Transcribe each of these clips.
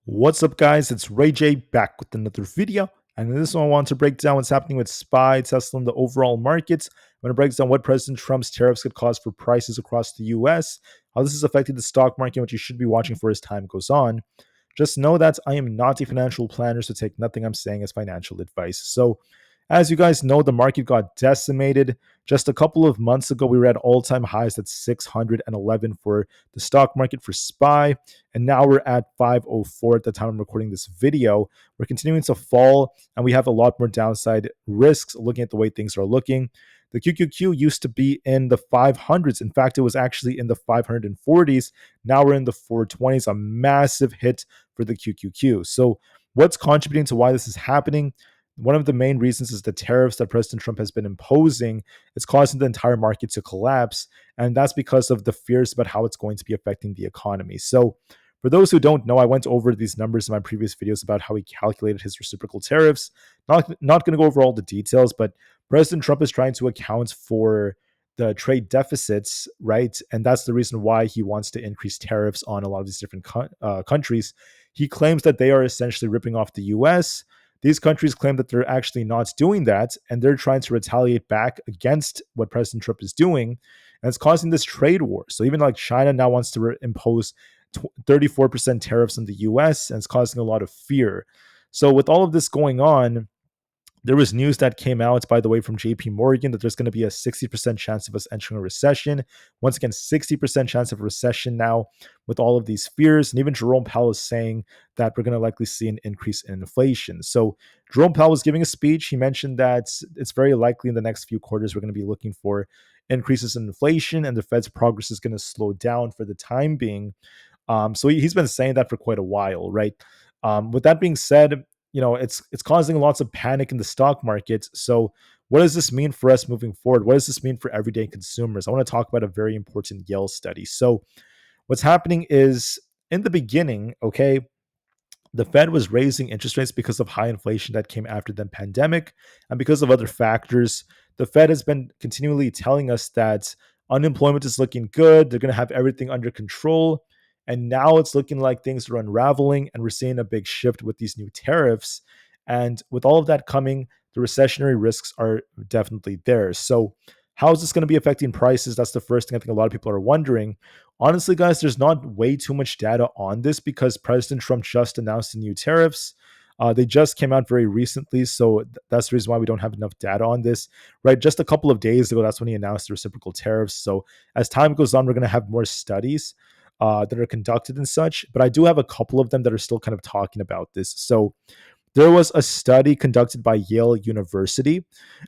What's up, guys? It's Rey-Jay back with another video. And in this one, I want to break down what's happening with SPY, Tesla, and the overall markets. I'm going to break down what President Trump's tariffs could cause for prices across the US, how this is affecting the stock market, what you should be watching for as time goes on. Just know that I am not a financial planner, so take nothing I'm saying as financial advice. So, as you guys know, the market got decimated. Just a couple of months ago, we were at all-time highs at 611 for the stock market for SPY, and now we're at 504 at the time I'm recording this video. We're continuing to fall, and we have a lot more downside risks looking at the way things are looking. The QQQ used to be in the 500s. In fact, it was actually in the 540s. Now we're in the 420s, a massive hit for the QQQ. So what's contributing to why this is happening? One of the main reasons is the tariffs that President Trump has been imposing. It's causing the entire market to collapse, and that's because of the fears about how it's going to be affecting the economy. So for those who don't know, I went over these numbers in my previous videos about how he calculated his reciprocal tariffs. Not going to go over all the details, but President Trump is trying to account for the trade deficits, right? And that's the reason why he wants to increase tariffs on a lot of these different countries. He claims that they are essentially ripping off the US. These countries claim that they're actually not doing that, and they're trying to retaliate back against what President Trump is doing, and it's causing this trade war. So even like China now wants to impose 34% tariffs on the US, and it's causing a lot of fear. So with all of this going on, there was news that came out, by the way, from JP Morgan that there's going to be a 60% chance of us entering a recession. Once again, 60% chance of recession now with all of these fears. And even Jerome Powell is saying that we're going to likely see an increase in inflation. So Jerome Powell was giving a speech. He mentioned that it's very likely in the next few quarters we're going to be looking for increases in inflation, and the Fed's progress is going to slow down for the time being. So he's been saying that for quite a while, right? With that being said, it's causing lots of panic in the stock market. So what does this mean for us moving forward? What does this mean for everyday consumers? I want to talk about a very important Yale study. So what's happening is in the beginning, okay, the Fed was raising interest rates because of high inflation that came after the pandemic and because of other factors. The Fed has been continually telling us that unemployment is looking good. They're going to have everything under control. And now it's looking like things are unraveling, and we're seeing a big shift with these new tariffs. And with all of that coming, the recessionary risks are definitely there. So, how is this going to be affecting prices? That's the first thing I think a lot of people are wondering. Honestly, guys, there's not way too much data on this because President Trump just announced the new tariffs. They just came out very recently, so that's the reason why we don't have enough data on this, right? Just a couple of days ago, that's when he announced the reciprocal tariffs. So as time goes on, we're going to have more studies that are conducted and such. But I do have a couple of them that are still kind of talking about this. So there was a study conducted by Yale University.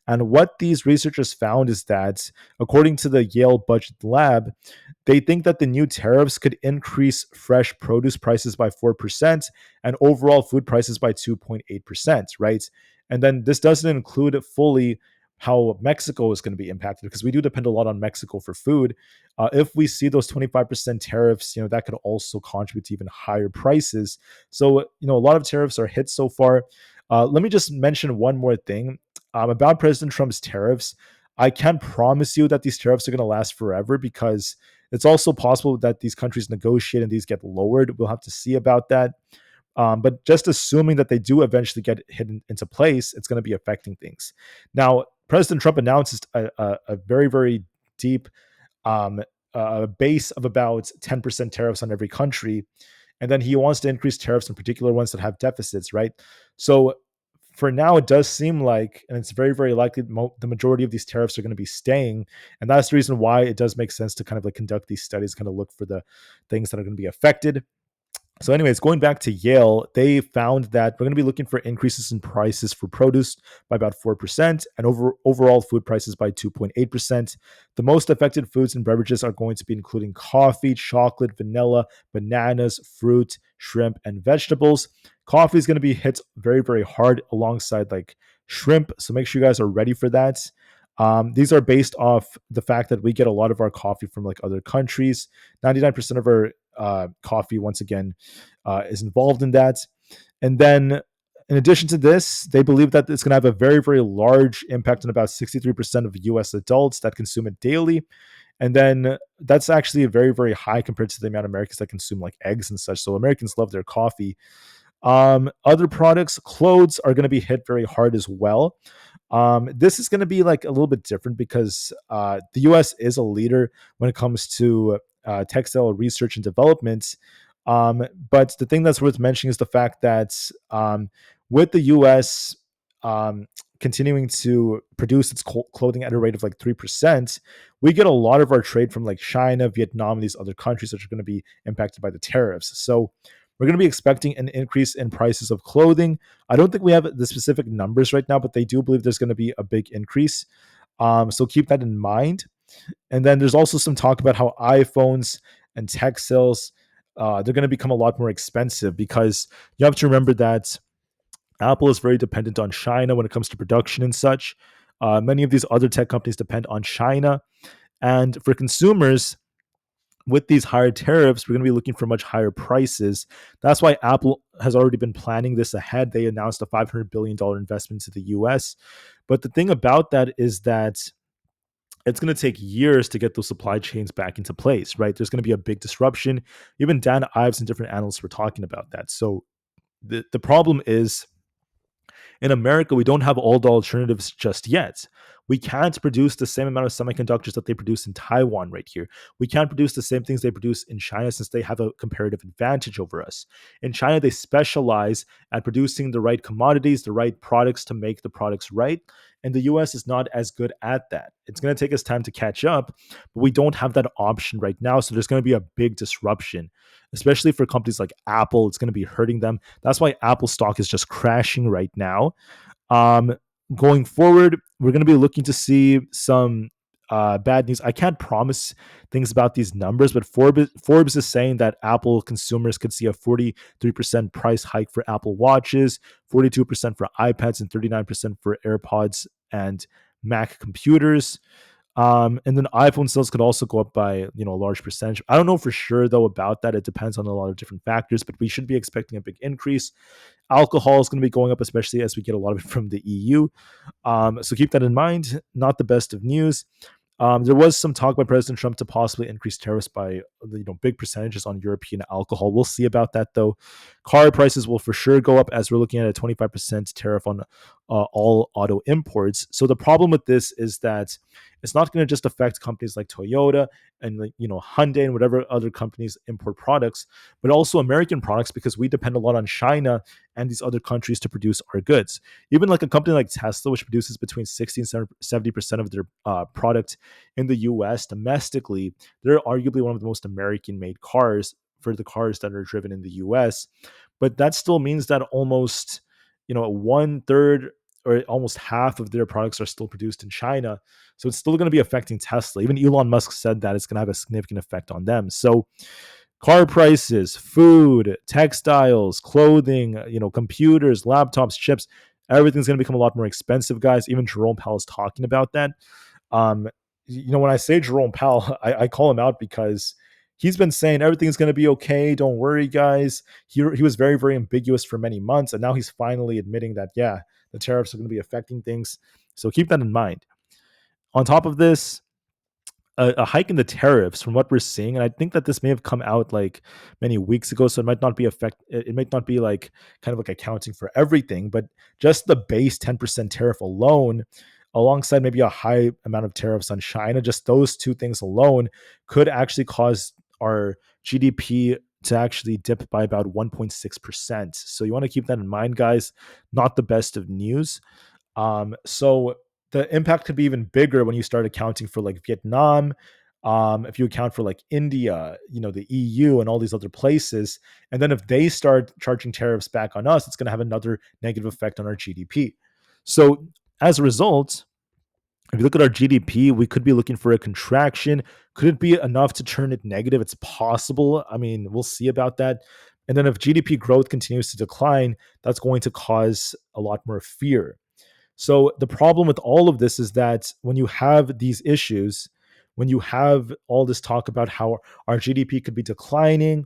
And what these researchers found is that, according to the Yale Budget Lab, they think that the new tariffs could increase fresh produce prices by 4% and overall food prices by 2.8%, right? And then this doesn't include fully how Mexico is going to be impacted because we do depend a lot on Mexico for food. If we see those 25% tariffs, that could also contribute to even higher prices. So, a lot of tariffs are hit so far. Let me just mention one more thing about President Trump's tariffs. I can't promise you that these tariffs are going to last forever because it's also possible that these countries negotiate and these get lowered. We'll have to see about that. But just assuming that they do eventually get hit into place, it's going to be affecting things. Now, President Trump announced a very, very deep base of about 10% tariffs on every country. And then he wants to increase tariffs on particular ones that have deficits, right? So for now, it does seem like, and it's very, very likely the majority of these tariffs are going to be staying. And that's the reason why it does make sense to kind of like conduct these studies, kind of look for the things that are going to be affected. So, anyways, going back to Yale, they found that we're going to be looking for increases in prices for produce by about 4% and overall food prices by 2.8%. The most affected foods and beverages are going to be including coffee, chocolate, vanilla, bananas, fruit, shrimp, and vegetables. Coffee is going to be hit very, very hard alongside like shrimp. So make sure you guys are ready for that. These are based off the fact that we get a lot of our coffee from like other countries. 99% of our coffee, once again, is involved in that. And then, in addition to this, they believe that it's going to have a very, very large impact on about 63% of US adults that consume it daily. And then that's actually very, very high compared to the amount of Americans that consume like eggs and such. So Americans love their coffee. Other products, clothes are going to be hit very hard as well. This is going to be like a little bit different because the US is a leader when it comes to textile research and development. But the thing that's worth mentioning is the fact that with the US um, continuing to produce its clothing at a rate of like 3%, we get a lot of our trade from like China, Vietnam, and these other countries that are going to be impacted by the tariffs. So we're going to be expecting an increase in prices of clothing. I don't think we have the specific numbers right now, but they do believe there's going to be a big increase. So keep that in mind. And then there's also some talk about how iPhones and textiles they're going to become a lot more expensive because you have to remember that Apple is very dependent on China when it comes to production and such. Many of these other tech companies depend on China, and for consumers, with these higher tariffs, we're going to be looking for much higher prices. That's why Apple has already been planning this ahead. They announced a $500 billion investment to the US. But the thing about that is that it's going to take years to get those supply chains back into place, right? There's going to be a big disruption. Even Dan Ives and different analysts were talking about that. So the problem is in America, we don't have all the alternatives just yet. We can't produce the same amount of semiconductors that they produce in Taiwan right here. We can't produce the same things they produce in China since they have a comparative advantage over us. In China, they specialize at producing the right commodities, the right products to make the products right. And the US is not as good at that. It's going to take us time to catch up, but we don't have that option right now. So there's going to be a big disruption, especially for companies like Apple. It's going to be hurting them. That's why Apple stock is just crashing right now. Um, Going forward, we're going to be looking to see some bad news. I can't promise things about these numbers, but Forbes is saying that Apple consumers could see a 43% price hike for Apple Watches, 42% for iPads, and 39% for AirPods and Mac computers. And then iPhone sales could also go up by a large percentage. I don't know for sure though about that. It depends on a lot of different factors, but we should be expecting a big increase. Alcohol is going to be going up, especially as we get a lot of it from the EU. So keep that in mind. Not the best of news. There was some talk by President Trump to possibly increase tariffs by big percentages on European alcohol. We'll see about that though. Car prices will for sure go up as we're looking at a 25% tariff on all auto imports. So the problem with this is that it's not going to just affect companies like Toyota and Hyundai and whatever other companies import products, but also American products because we depend a lot on China and these other countries to produce our goods. Even like a company like Tesla, which produces between 60 and 70% of their product in the US domestically, they're arguably one of the most American made cars for the cars that are driven in the US. But that still means that almost, one third or almost half of their products are still produced in China. So it's still going to be affecting Tesla. Even Elon Musk said that it's going to have a significant effect on them. So car prices, food, textiles, clothing, computers, laptops, chips, everything's going to become a lot more expensive, guys. Even Jerome Powell is talking about that. Um, when I say Jerome Powell, I call him out because he's been saying everything's going to be okay. Don't worry, guys. He was very, very ambiguous for many months, and now he's finally admitting that, yeah, the tariffs are going to be affecting things. So keep that in mind. On top of this, a hike in the tariffs from what we're seeing, and I think that this may have come out like many weeks ago, so it might not be it might not be like kind of like accounting for everything, but just the base 10% tariff alone, alongside maybe a high amount of tariffs on China, just those two things alone could actually cause our GDP to actually dip by about 1.6%. So you want to keep that in mind, guys. Not the best of news. So the impact could be even bigger when you start accounting for like Vietnam. If you account for like India, the EU and all these other places, and then if they start charging tariffs back on us, it's going to have another negative effect on our GDP. So as a result, if you look at our GDP, we could be looking for a contraction. Could it be enough to turn it negative? It's possible. I mean, we'll see about that. And then if GDP growth continues to decline, that's going to cause a lot more fear. So the problem with all of this is that when you have these issues, when you have all this talk about how our GDP could be declining,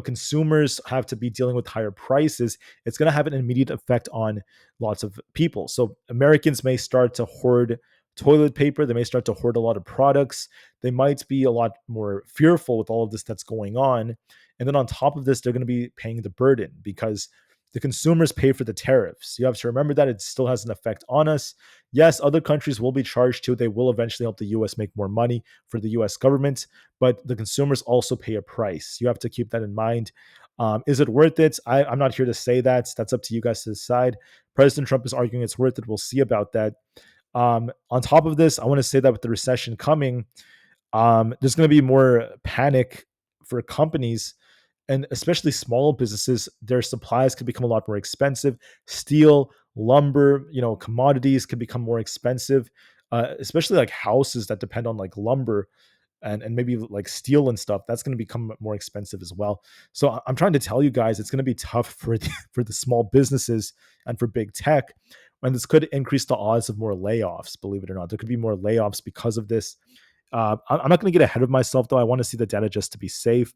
consumers have to be dealing with higher prices, it's going to have an immediate effect on lots of people. So Americans may start to hoard toilet paper. They may start to hoard a lot of products. They might be a lot more fearful with all of this that's going on. And then on top of this, they're going to be paying the burden because the consumers pay for the tariffs. You have to remember that it still has an effect on us. Yes, other countries will be charged too. They will eventually help the US make more money for the US government, but the consumers also pay a price. You have to keep that in mind. Is it worth it? I'm not here to say that. That's up to you guys to decide. President Trump is arguing it's worth it. We'll see about that. On top of this, I want to say that with the recession coming, there's going to be more panic for companies and especially small businesses. Their supplies could become a lot more expensive. Steel, lumber, commodities could become more expensive, especially like houses that depend on like lumber and maybe like steel and stuff. That's going to become more expensive as well. So I'm trying to tell you guys, it's going to be tough for for the small businesses and for big tech. And this could increase the odds of more layoffs. Believe it or not, there could be more layoffs because of this. I'm not going to get ahead of myself, though. I want to see the data just to be safe.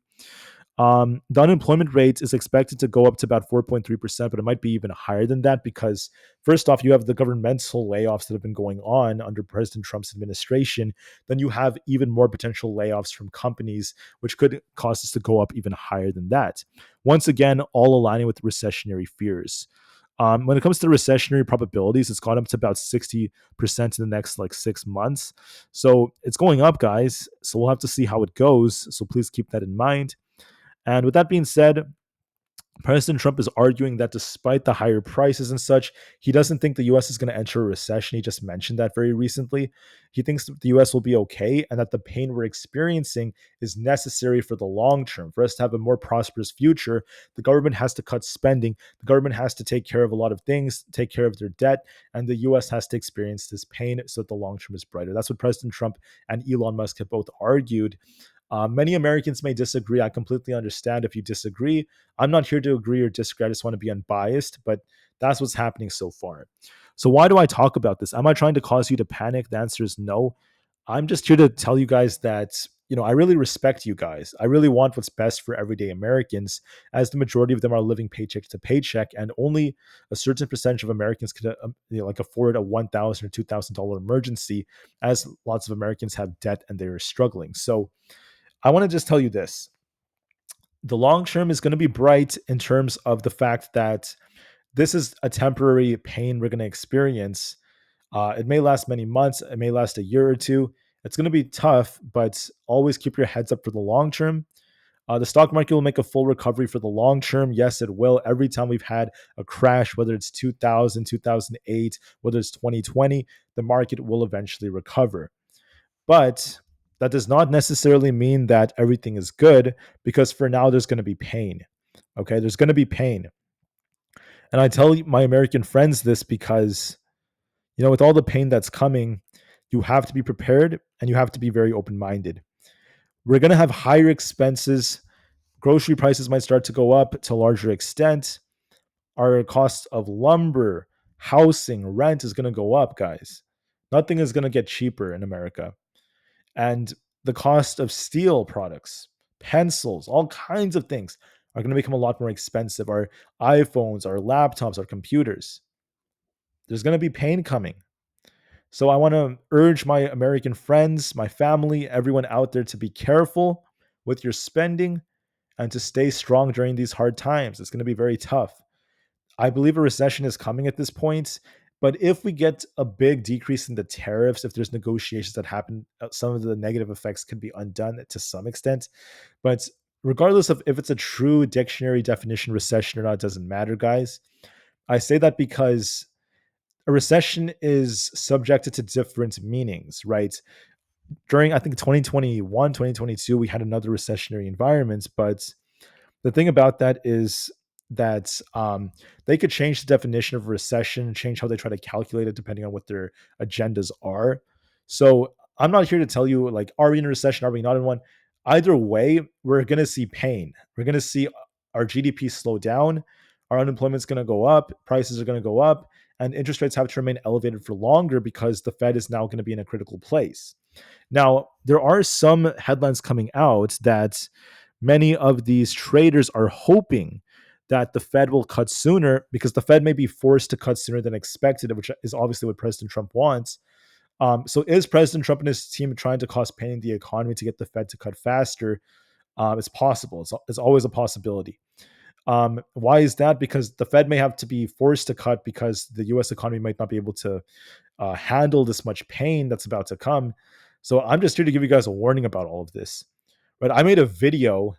The unemployment rate is expected to go up to about 4.3%, but it might be even higher than that because, first off, you have the governmental layoffs that have been going on under President Trump's administration. Then you have even more potential layoffs from companies, which could cause us to go up even higher than that. Once again, all aligning with recessionary fears. When it comes to recessionary probabilities, it's gone up to about 60% in the next like 6 months. So it's going up, guys. So we'll have to see how it goes. So please keep that in mind. And with that being said, President Trump is arguing that despite the higher prices and such, he doesn't think the US is going to enter a recession. He just mentioned that very recently. He thinks that the US will be okay and that the pain we're experiencing is necessary for the long term. For us to have a more prosperous future, the government has to cut spending. The government has to take care of a lot of things, take care of their debt, and the US has to experience this pain so that the long term is brighter. That's what President Trump and Elon Musk have both argued. Many Americans may disagree. I completely understand if you disagree. I'm not here to agree or disagree. I just want to be unbiased, but that's what's happening so far. So, why do I talk about this? Am I trying to cause you to panic? The answer is no. I'm just here to tell you guys that, I really respect you guys. I really want what's best for everyday Americans, as the majority of them are living paycheck to paycheck, and only a certain percentage of Americans could like afford a $1,000 or $2,000 emergency, as lots of Americans have debt and they're struggling. So, I want to just tell you this. The long term is going to be bright in terms of the fact that this is a temporary pain we're going to experience. It may last many months, it may last a year or two. It's going to be tough, but always keep your heads up for the long term. The stock market will make a full recovery for the long term. Yes, it will. Every time we've had a crash, whether it's 2000, 2008, whether it's 2020, the market will eventually recover. But that does not necessarily mean that everything is good because for now, there's going to be pain. Okay, there's going to be pain. And I tell my American friends this because, with all the pain that's coming, you have to be prepared and you have to be very open minded. We're going to have higher expenses. Grocery prices might start to go up to a larger extent. Our cost of lumber, housing, rent is going to go up, guys. Nothing is going to get cheaper in America. And the cost of steel products, pencils, all kinds of things are going to become a lot more expensive. Our iPhones, our laptops, our computers. There's going to be pain coming. So I want to urge my American friends, my family, everyone out there to be careful with your spending and to stay strong during these hard times. It's going to be very tough. I believe a recession is coming at this point. But if we get a big decrease in the tariffs, if there's negotiations that happen, some of the negative effects can be undone to some extent. But regardless of if it's a true dictionary definition recession or not, it doesn't matter, guys. I say that because a recession is subjected to different meanings, right? During, I think, 2021, 2022, we had another recessionary environment, but the thing about that is that they could change the definition of recession, change how they try to calculate it depending on what their agendas are. So I'm not here to tell you, like, are we in a recession? Are we not in one? Either way, we're going to see pain. We're going to see our GDP slow down. Our unemployment's going to go up. Prices are going to go up. And interest rates have to remain elevated for longer because the Fed is now going to be in a critical place. Now, there are some headlines coming out that many of these traders are hoping that the Fed will cut sooner because the Fed may be forced to cut sooner than expected, which is obviously what President Trump wants. So is President Trump and his team trying to cause pain in the economy to get the Fed to cut faster? It's possible. It's always a possibility. Why is that? Because the Fed may have to be forced to cut because the U.S. economy might not be able to handle this much pain that's about to come. So I'm just here to give you guys a warning about all of this. But I made a video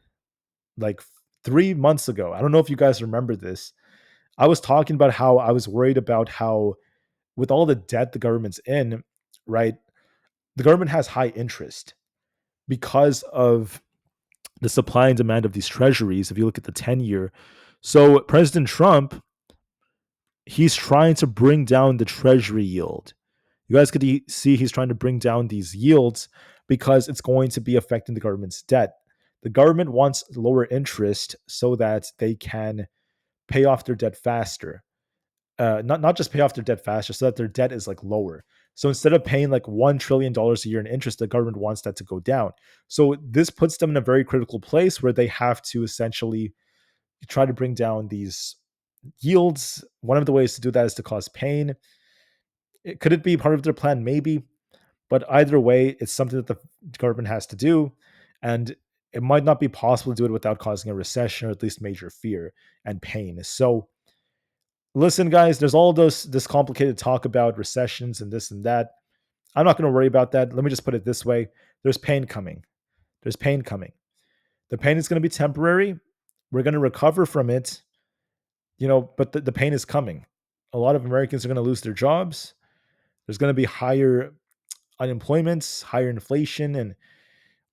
like 3 months ago. I don't know if you guys remember this. I was talking about how I was worried about how, with all the debt the government's in, right? The government has high interest because of the supply and demand of these treasuries. If you look at the 10-year, so President Trump, he's trying to bring down the treasury yield. You guys could see he's trying to bring down these yields because it's going to be affecting the government's debt. The government wants lower interest so that they can pay off their debt faster. Not just pay off their debt faster, so that their debt is like lower. So instead of paying like $1 trillion a year in interest, the government wants that to go down. So this puts them in a very critical place where they have to essentially try to bring down these yields. One of the ways to do that is to cause pain. Could it be part of their plan? Maybe. But either way, it's something that the government has to do. And it might not be possible to do it without causing a recession or at least major fear and pain. So listen, guys, there's all this complicated talk about recessions and this and that. I'm not going to worry about that. Let me just put it this way. There's pain coming. There's pain coming. The pain is going to be temporary. We're going to recover from it, but the pain is coming. A lot of Americans are going to lose their jobs. There's going to be higher unemployment, higher inflation. And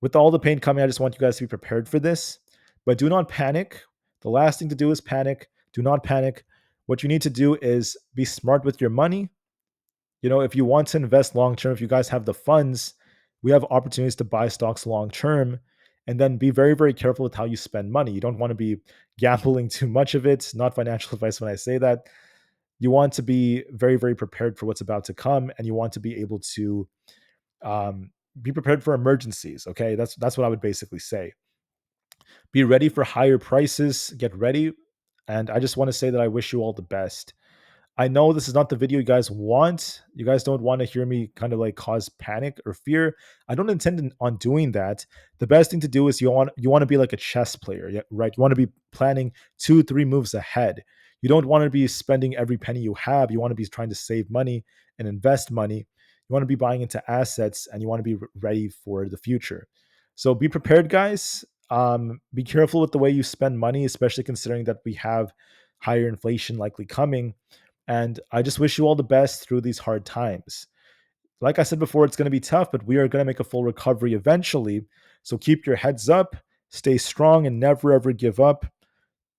with all the pain coming, I just want you guys to be prepared for this. But do not panic. The last thing to do is panic. Do not panic. What you need to do is be smart with your money. If you want to invest long term, if you guys have the funds, we have opportunities to buy stocks long term. And then be very, very careful with how you spend money. You don't want to be gambling too much of it. Not financial advice when I say that. You want to be very, very prepared for what's about to come, and you want to be able to be prepared for emergencies. Okay, that's what I would basically say. Be ready for higher prices. Get ready, and I just want to say that I wish you all the best. I know this is not the video you guys want. You guys don't want to hear me kind of like cause panic or fear. I don't intend on doing that. The best thing to do is you want to be like a chess player, right? You want to be planning 2-3 moves ahead. You don't want to be spending every penny you have. You want to be trying to save money and invest money. You want to be buying into assets, and you want to be ready for the future. So be prepared, guys. Be careful with the way you spend money, especially considering that we have higher inflation likely coming. And I just wish you all the best through these hard times. Like I said before, it's going to be tough, but we are going to make a full recovery eventually. So keep your heads up, stay strong, and never ever give up.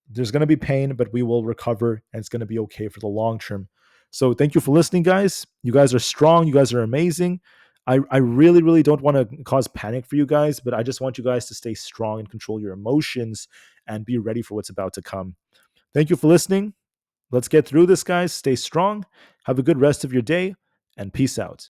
There's going to be pain, but we will recover, and it's going to be okay for the long term. So thank you for listening, guys. You guys are strong. You guys are amazing. I really, really don't want to cause panic for you guys, but I just want you guys to stay strong and control your emotions and be ready for what's about to come. Thank you for listening. Let's get through this, guys. Stay strong. Have a good rest of your day, and peace out.